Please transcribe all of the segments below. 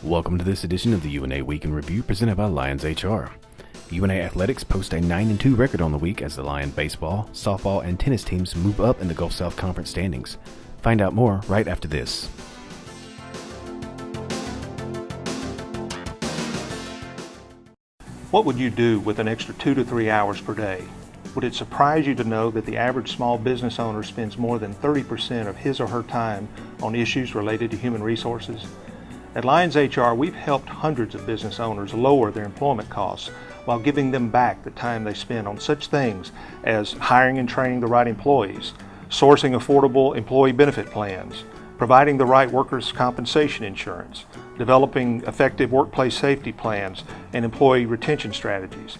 Welcome to this edition of the UNA Week in Review presented by Lions HR. UNA Athletics post a 9-2 record on the week as the Lion baseball, softball, and tennis teams move up in the Gulf South Conference standings. Find out more right after this. What would you do with an extra 2 to 3 hours per day? Would it surprise you to know that the average small business owner spends more than 30% of his or her time on issues related to human resources? At Lions HR, we've helped hundreds of business owners lower their employment costs while giving them back the time they spend on such things as hiring and training the right employees, sourcing affordable employee benefit plans, providing the right workers' compensation insurance, developing effective workplace safety plans, and employee retention strategies.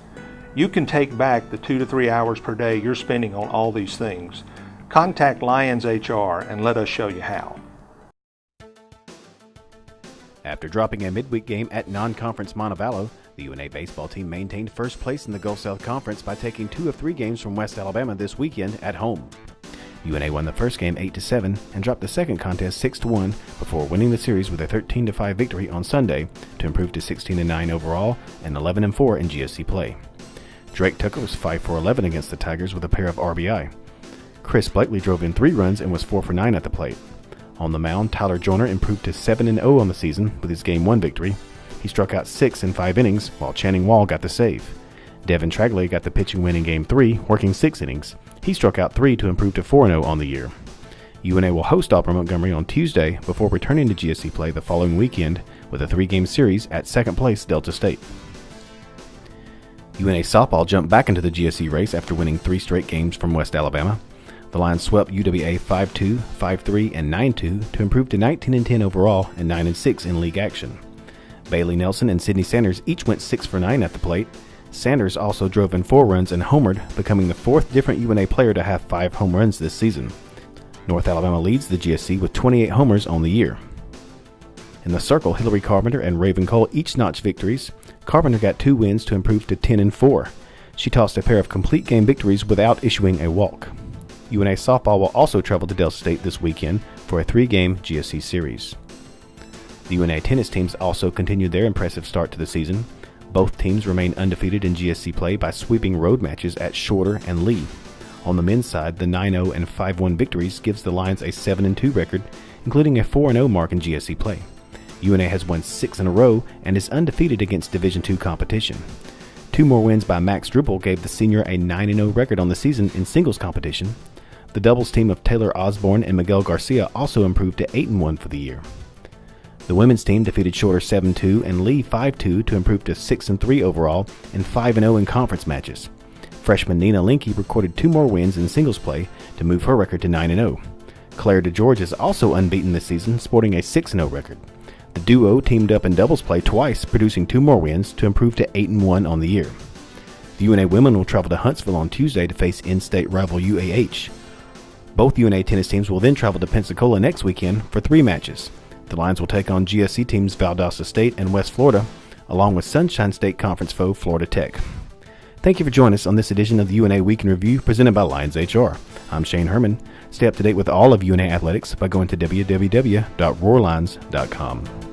You can take back the 2 to 3 hours per day you're spending on all these things. Contact Lions HR and let us show you how. After dropping a midweek game at non-conference Montevallo, the UNA baseball team maintained first place in the Gulf South Conference by taking 2 of 3 games from West Alabama this weekend at home. UNA won the first game 8-7 and dropped the second contest 6-1 before winning the series with a 13-5 victory on Sunday to improve to 16-9 overall and 11-4 in GSC play. Drake Tucker was 5 for 11 against the Tigers with a pair of RBI. Chris Blakely drove in 3 runs and was 4 for 9 at the plate. On the mound, Tyler Joyner improved to 7-0 on the season with his Game 1 victory. He struck out 6 in 5 innings, while Channing Wall got the save. Devin Tragley got the pitching win in Game 3, working 6 innings. He struck out 3 to improve to 4-0 on the year. UNA will host Auburn Montgomery on Tuesday before returning to GSC play the following weekend with a 3-game series at second place Delta State. UNA softball jumped back into the GSC race after winning 3 straight games from West Alabama. The Lions swept UWA 5-2, 5-3, and 9-2 to improve to 19-10 overall and 9-6 in league action. Bailey Nelson and Sydney Sanders each went 6 for 9 at the plate. Sanders also drove in 4 runs and homered, becoming the 4th different UNA player to have 5 home runs this season. North Alabama leads the GSC with 28 homers on the year. In the circle, Hillary Carpenter and Raven Cole each notched victories. Carpenter got 2 wins to improve to 10-4. She tossed a pair of complete game victories without issuing a walk. UNA softball will also travel to Delta State this weekend for a 3-game GSC series. The UNA tennis teams also continued their impressive start to the season. Both teams remain undefeated in GSC play by sweeping road matches at Shorter and Lee. On the men's side, the 9-0 and 5-1 victories gives the Lions a 7-2 record, including a 4-0 mark in GSC play. UNA has won 6 in a row and is undefeated against Division II competition. 2 more wins by Max Drupal gave the senior a 9-0 record on the season in singles competition. The doubles team of Taylor Osborne and Miguel Garcia also improved to 8-1 for the year. The women's team defeated Shorter 7-2 and Lee 5-2 to improve to 6-3 overall and 5-0 in conference matches. Freshman Nina Linke recorded 2 more wins in singles play to move her record to 9-0. Claire DeGeorge is also unbeaten this season, sporting a 6-0 record. The duo teamed up in doubles play twice, producing 2 more wins to improve to 8-1 on the year. The UNA women will travel to Huntsville on Tuesday to face in-state rival UAH. Both UNA tennis teams will then travel to Pensacola next weekend for 3 matches. The Lions will take on GSC teams Valdosta State and West Florida, along with Sunshine State Conference foe Florida Tech. Thank you for joining us on this edition of the UNA Week in Review presented by Lions HR. I'm Shane Herman. Stay up to date with all of UNA athletics by going to www.roarlions.com.